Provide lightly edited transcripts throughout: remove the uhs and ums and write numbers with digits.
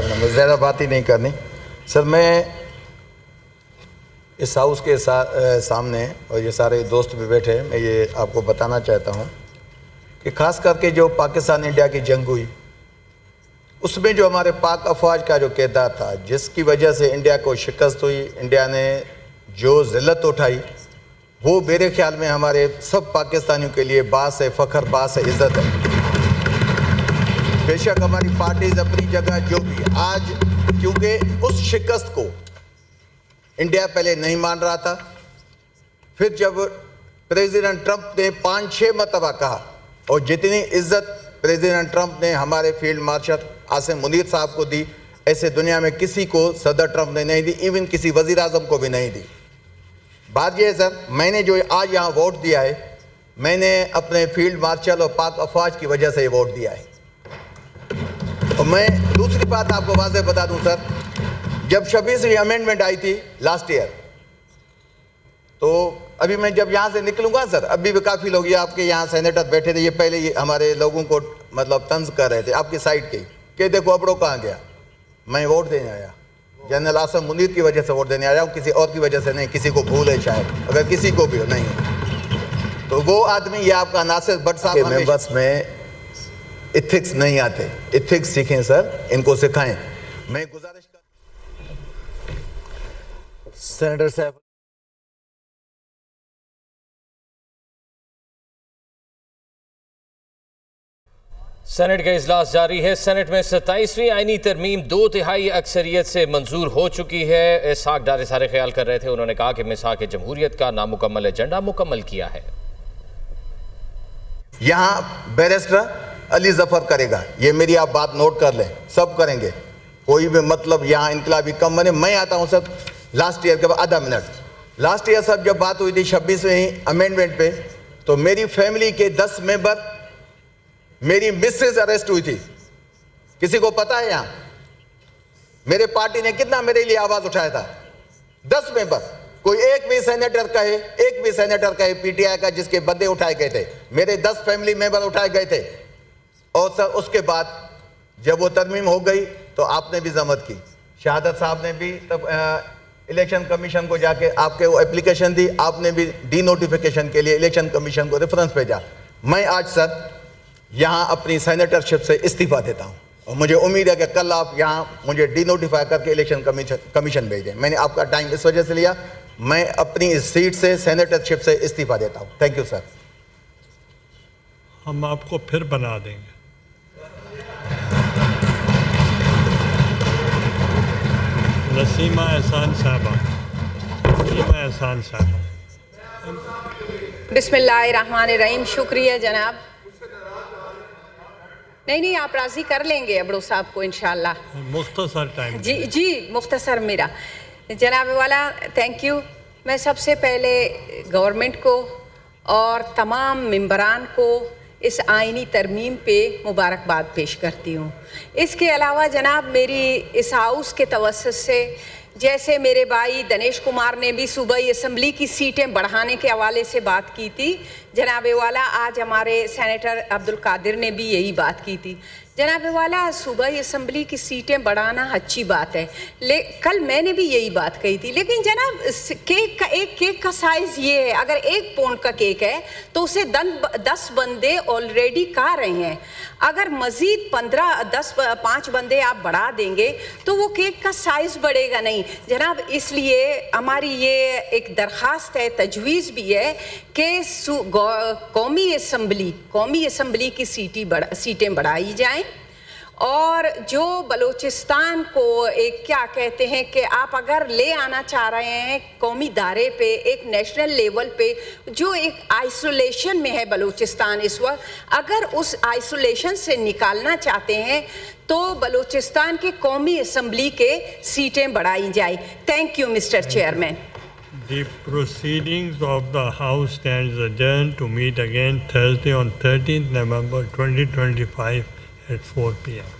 मुझे ज़्यादा बात ही नहीं करनी सर। मैं इस हाउस के सामने और ये सारे दोस्त भी बैठे हैं, मैं ये आपको बताना चाहता हूँ कि ख़ास करके जो पाकिस्तान इंडिया की जंग हुई उसमें जो हमारे पाक अफवाज का जो किरदार था, जिसकी वजह से इंडिया को शिकस्त हुई, इंडिया ने जो ज़िल्लत उठाई, वो मेरे ख्याल में हमारे सब पाकिस्तानियों के लिए बास है, फ़ख्र, बास है, इज़्ज़त है। बेशक हमारी पार्टीज अपनी जगह जो भी आज, क्योंकि उस शिकस्त को इंडिया पहले नहीं मान रहा था, फिर जब प्रेसिडेंट ट्रंप ने 5-6 मरतबा कहा, और जितनी इज्जत प्रेसिडेंट ट्रंप ने हमारे फील्ड मार्शल आसिम मुनीर साहब को दी, ऐसे दुनिया में किसी को सदर ट्रंप ने नहीं दी, इवन किसी वजीर आजम को भी नहीं दी। बात यह है सर, मैंने जो आज यहाँ वोट दिया है, मैंने अपने फील्ड मार्शल और पाक अफवाज की वजह से वोट दिया है। और मैं दूसरी बात आपको वाज़ेह बता दूं सर, जब 26वीं अमेंडमेंट आई थी लास्ट ईयर, तो अभी मैं जब यहाँ से निकलूंगा सर, अभी भी काफ़ी लोग, ये आपके यहाँ सेनेटर बैठे थे, ये पहले ये हमारे लोगों को मतलब तंज कर रहे थे आपकी साइड के, कि देखो अबड़ो कहाँ गया। मैं वोट देने आया, जनरल आसिम मुनीर की वजह से वोट देने आया हूँ, किसी और की वजह से नहीं। किसी को भूल है शायद, अगर किसी को भी हो नहीं, तो वो आदमी, ये आपका नासिर भट्ट साहब, मैं बस में इथिक्स नहीं आते, इथिक्स सीखें सर, इनको सिखाएं। मैं गुजारिश कर सेनेटर साहब। सेनेट का इजलास जारी है। सेनेट में 27वीं आईनी तरमीम 2/3 अक्सरियत से मंजूर हो चुकी है। इसहाक डार सारे ख्याल कर रहे थे, उन्होंने कहा कि मिसाक जमहूरियत का नामुकम्मल एजेंडा मुकम्मल किया है। यहाँ बैरिस्टर अली जफर करेगा, ये मेरी आप बात नोट कर लें, सब करेंगे, कोई भी मतलब यहाँ इनकलाबी कम बने। मैं आता हूँ सर लास्ट ईयर के बाद आधा मिनट, लास्ट ईयर सब जब बात हुई थी 26वीं अमेंडमेंट पे, तो मेरी फैमिली के 10 मेंबर, मेरी मिसेज अरेस्ट हुई थी। किसी को पता है यहाँ मेरे पार्टी ने कितना मेरे लिए आवाज उठाया था? 10 मेंबर, कोई एक भी सेनेटर कहे पीटीआई का जिसके बंदे उठाए गए थे, मेरे 10 फैमिली मेंबर उठाए गए थे। और सर उसके बाद जब वो तरमीम हो गई तो आपने भी जमत की, शहादत साहब ने भी तब इलेक्शन कमीशन को जाके आपके वो एप्लीकेशन दी, आपने भी डी नोटिफिकेशन के लिए इलेक्शन कमीशन को रेफरेंस भेजा। मैं आज सर यहाँ अपनी सेनेटरशिप से इस्तीफा देता हूँ, और मुझे उम्मीद है कि कल आप यहाँ मुझे डी नोटिफाई करके इलेक्शन कमीशन भेज दें। मैंने आपका टाइम इस वजह से लिया, मैं अपनी इस सीट से सेनेटरशिप से इस्तीफा देता हूँ। Thank you sir. हम आपको फिर बना देंगे। नसीमा एहसान साहबा, बिस्मिल्लाहिर्रहमानिर्रहीम। शुक्रिया जनाब। नहीं, आप राज़ी कर लेंगे अबड़ो साहब को इंशाल्लाह। मुख्तसर टाइम जी मुख्तसर मेरा जनाब वाला, थैंक यू। मैं सबसे पहले गवर्नमेंट को और तमाम मेंबरान को इस आइनी तरमीम पे मुबारकबाद पेश करती हूँ। इसके अलावा जनाब मेरी इस हाउस के तवस्सुस से, जैसे मेरे भाई दिनेश कुमार ने भी सूबाई असम्बली की सीटें बढ़ाने के हवाले से बात की थी जनाब वाला, आज हमारे सेनेटर अब्दुल कादिर ने भी यही बात की थी। जनाब वाला, सूबाई असम्बली की सीटें बढ़ाना अच्छी बात है, कल मैंने भी यही बात कही थी, लेकिन जनाब केक का साइज़ ये है, अगर 1 पाउंड का केक है तो उसे 10 बंदे ऑलरेडी खा रहे हैं। अगर मज़ीद 5 बंदे आप बढ़ा देंगे तो वो केक का साइज़ बढ़ेगा नहीं जनाब। इसलिए हमारी ये एक दरख्वास्त है, तजवीज़ भी है कि कौमी असम्बली की सीटें बढ़ाई जाएं, और जो बलूचिस्तान को एक क्या कहते हैं कि आप अगर ले आना चाह रहे हैं कौमी दायरे पे, एक नेशनल लेवल पे, जो एक आइसोलेशन में है बलूचिस्तान इस वक्त, अगर उस आइसोलेशन से निकालना चाहते हैं तो बलूचिस्तान के कौमी असम्बली के सीटें बढ़ाई जाए। Thank you mister chairman. The proceedings of the House stands adjourned to meet again Thursday on 13th November 2025 at 4 p.m.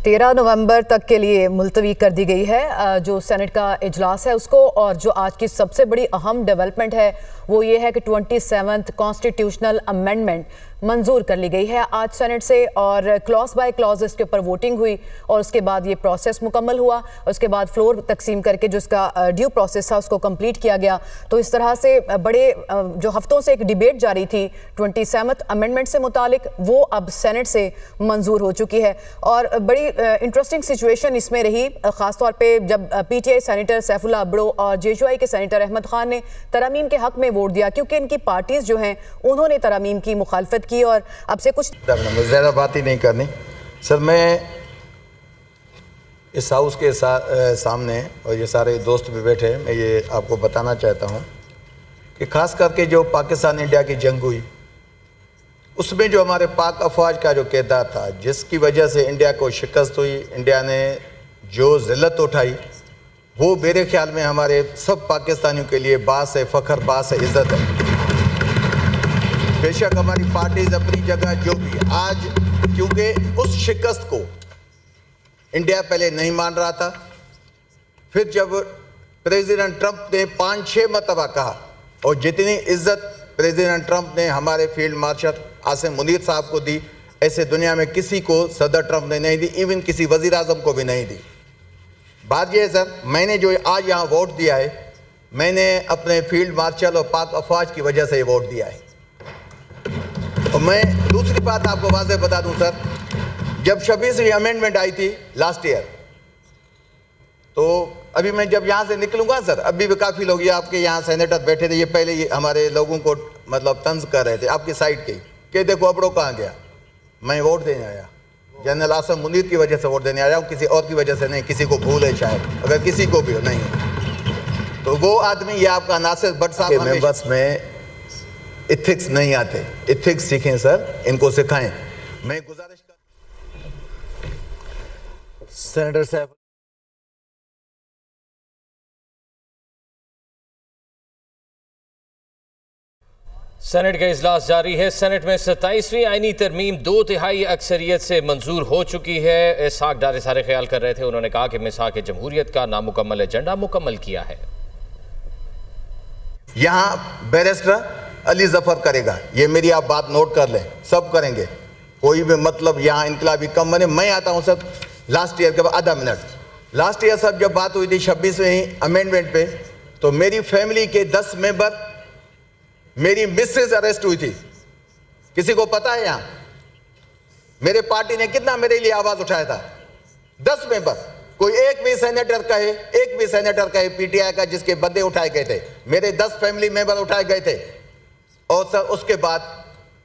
13 नवंबर तक के लिए मुलतवी कर दी गई है जो सेनेट का इजलास है उसको। और जो आज की सबसे बड़ी अहम डेवलपमेंट है वो ये है कि 27th कॉन्स्टिट्यूशनल अमेंडमेंट मंजूर कर ली गई है आज सेनेट से, और क्लॉज बाय क्लॉज इसके ऊपर वोटिंग हुई और उसके बाद ये प्रोसेस मुकम्मल हुआ। उसके बाद फ्लोर तकसीम करके जो इसका ड्यू प्रोसेस था उसको कंप्लीट किया गया। तो इस तरह से बड़े जो हफ्तों से एक डिबेट जारी थी 27th अमेंडमेंट से मुतालिक, वो अब सेनेट से मंजूर हो चुकी है। और बड़ी इंटरेस्टिंग सिचुएशन इसमें रही, ख़ासतौर पर जब PTI सेनेटर सैफुल्लाह अब्ड़ो और JUI के सेनेटर अहमद खान ने तरमीम के हक़ में वोट दिया, क्योंकि इनकी पार्टीज़ जो हैं उन्होंने तरमीम की मुखालफत की। और अब से कुछ ज़्यादा बात ही नहीं करनी सर, मैं इस हाउस के सामने और ये सारे दोस्त भी बैठे हैं, मैं ये आपको बताना चाहता हूँ कि ख़ास करके जो पाकिस्तान इंडिया की जंग हुई उसमें जो हमारे पाक अफवाज का जो किरदार था, जिसकी वजह से इंडिया को शिकस्त हुई, इंडिया ने जो ज़िल्लत उठाई, वो मेरे ख्याल में हमारे सब पाकिस्तानियों के लिए बास है फ़ख्र, बास है इज़्ज़त है। बेशक हमारी पार्टीज अपनी जगह जो भी आज, क्योंकि उस शिकस्त को इंडिया पहले नहीं मान रहा था, फिर जब प्रेसिडेंट ट्रंप ने 5-6 मरतबा कहा, और जितनी इज्जत प्रेसिडेंट ट्रंप ने हमारे फील्ड मार्शल आसिम मुनीर साहब को दी, ऐसे दुनिया में किसी को सदर ट्रंप ने नहीं दी, इवन किसी वज़ीर आज़म को भी नहीं दी। बात यह है सर, मैंने जो आज यहाँ वोट दिया है, मैंने अपने फील्ड मार्शल और पाक अफवाज की वजह से वोट दिया है। और मैं दूसरी बात आपको वाज़ेह बता दूं सर, जब 26वीं अमेंडमेंट आई थी लास्ट ईयर, तो अभी मैं जब यहाँ से निकलूँगा सर, अभी भी काफ़ी लोग, ये आपके यहाँ सेनेटर बैठे थे, ये पहले ये हमारे लोगों को मतलब तंज कर रहे थे आपकी साइड के, कि देखो अबड़ो कहाँ गया। मैं वोट देने आया, जनरल आसिम मुनीर की वजह से वोट देने आया हूँ, किसी और की वजह से नहीं। किसी को भूल है शायद, अगर किसी को भी हो नहीं है तो वो आदमी, ये आपका नासिर भट्ट साहब, मैं बस में इथिक्स नहीं आते, इथिक्स सीखें सर, इनको सिखाएं। मैं गुजारिश कर सेनेटर साहब, सेनेट का इजलास जारी है। सेनेट में 27वीं आईनी तरमीम 2/3 अक्सरियत से मंजूर हो चुकी है। इसहाक डार सारे ख्याल कर रहे थे, उन्होंने कहा कि मिसाक जमहूरियत का नामुकम्मल एजेंडा मुकम्मल किया है। यहाँ बैरिस्टर अली जफर करेगा, ये मेरी आप बात नोट कर लें, सब करेंगे, कोई भी मतलब यहाँ इनकलाबी कम बने। मैं आता हूँ सब लास्ट ईयर के बाद आधा मिनट, लास्ट ईयर सब जब बात हुई थी 26वीं अमेंडमेंट पे, तो मेरी फैमिली के 10 मेंबर, मेरी मिसेज अरेस्ट हुई थी। किसी को पता है यहाँ मेरे पार्टी ने कितना मेरे लिए आवाज उठाया था? 10 मेंबर, कोई एक भी सेनेटर कहे PTI का जिसके बंदे उठाए गए थे, मेरे 10 फैमिली मेंबर उठाए गए थे। और सर उसके बाद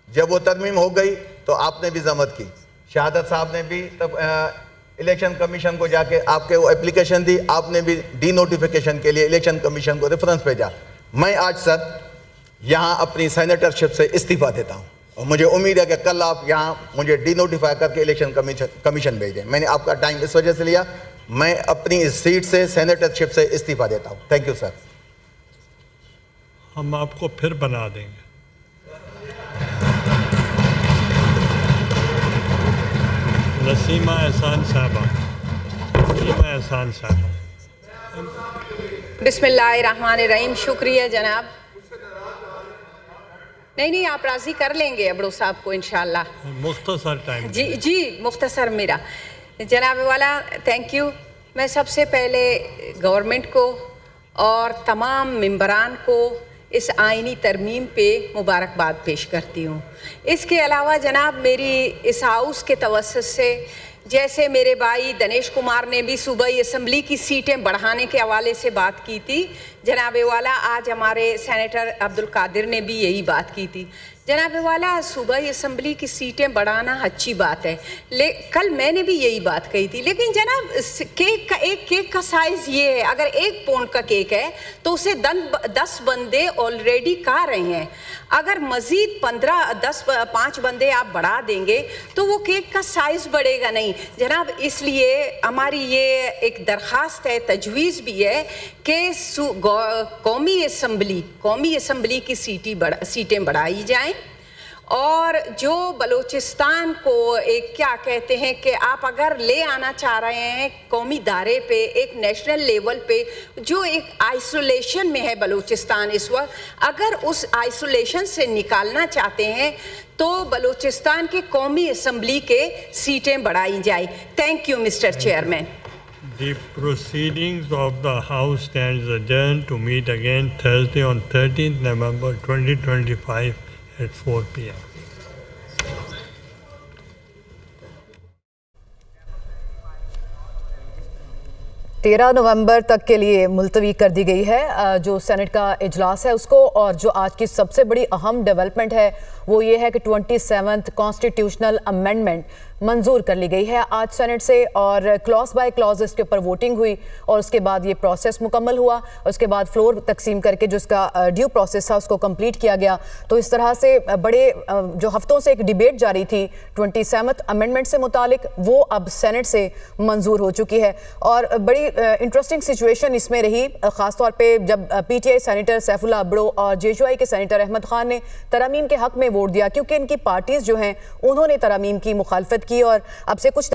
जब वो तरमीम हो गई तो आपने भी जमत की, शहादत साहब ने भी तब इलेक्शन कमीशन को जाके आपके वो एप्लीकेशन दी, आपने भी डी नोटिफिकेशन के लिए इलेक्शन कमीशन को रेफरेंस भेजा। मैं आज सर यहाँ अपनी सेनेटरशिप से इस्तीफा देता हूँ, और मुझे उम्मीद है कि कल आप यहाँ मुझे डी नोटिफाई करके इलेक्शन कमीशन भेज दें। मैंने आपका टाइम इस वजह से लिया, मैं अपनी इस सीट से सेनेटरशिप से इस्तीफा देता हूँ। Thank you sir. हम आपको फिर बना देंगे। नसीमा एहसान साहबा, नसीमा एहसान साहबा। बिस्मिल्लाहिर्रहमानिर्रहीम। शुक्रिया जनाब। नहीं, आप राज़ी कर लेंगे अबड़ो साहब को इंशाल्लाह। मुख्तसर टाइम। जी मुख्तसर मेरा जनाब वाला, थैंक यू। मैं सबसे पहले गवर्नमेंट को और तमाम मेंबरान को इस आइनी तरमीम पे मुबारकबाद पेश करती हूँ। इसके अलावा जनाब, मेरी इस हाउस के तवस्सुत से, जैसे मेरे भाई दिनेश कुमार ने भी सूबाई असम्बली की सीटें बढ़ाने के हवाले से बात की थी, जनाब वाला आज हमारे सेनेटर अब्दुल कादिर ने भी यही बात की थी। जनाब वाला, सूबाई असम्बली की सीटें बढ़ाना अच्छी बात है, कल मैंने भी यही बात कही थी। लेकिन जनाब केक का साइज़ ये है, अगर 1 पाउंड का केक है तो उसे 10 बंदे ऑलरेडी खा रहे हैं। अगर मज़ीद 5 बंदे आप बढ़ा देंगे तो वो केक का साइज़ बढ़ेगा नहीं जनाब। इसलिए हमारी ये एक दरख्वास्त है, तजवीज़ भी है कि कौमी असम्बली की सीटें बढ़ाई जाएं और जो बलूचिस्तान को एक क्या कहते हैं कि आप अगर ले आना चाह रहे हैं कौमी दायरे पे, एक नेशनल लेवल पे, जो एक आइसोलेशन में है बलूचिस्तान इस वक्त, अगर उस आइसोलेशन से निकालना चाहते हैं तो बलूचिस्तान की कौमी असम्बली के सीटें बढ़ाई जाए। Thank you mister chairman. The proceedings of the House stands adjourned to meet again Thursday on 13th November 2025 at 4 p.m. नवंबर तक के लिए मुलतवी कर दी गई है जो सेनेट का इजलास है उसको। और जो आज की सबसे बड़ी अहम डेवलपमेंट है वो ये है कि 27th कॉन्स्टिट्यूशनल अमेंडमेंट मंजूर कर ली गई है आज सेनेट से, और क्लॉज बाय क्लॉज इसके ऊपर वोटिंग हुई और उसके बाद ये प्रोसेस मुकम्मल हुआ। उसके बाद फ्लोर तकसीम करके जो इसका ड्यू प्रोसेस था उसको कंप्लीट किया गया। तो इस तरह से बड़े जो हफ्तों से एक डिबेट जारी थी 27th अमेंडमेंट से मुतालिक, वो अब सेनेट से मंजूर हो चुकी है। और बड़ी इंटरेस्टिंग सिचुएशन इसमें रही, ख़ासतौर पर जब PTI सेनेटर सैफुल्लाह अब्दो और JUI के सेनेटर अहमद खान ने तरमीम के हक़ में वोट दिया, क्योंकि इनकी पार्टीज़ जो हैं उन्होंने तरमीम की मुखालफत की और अब से कुछ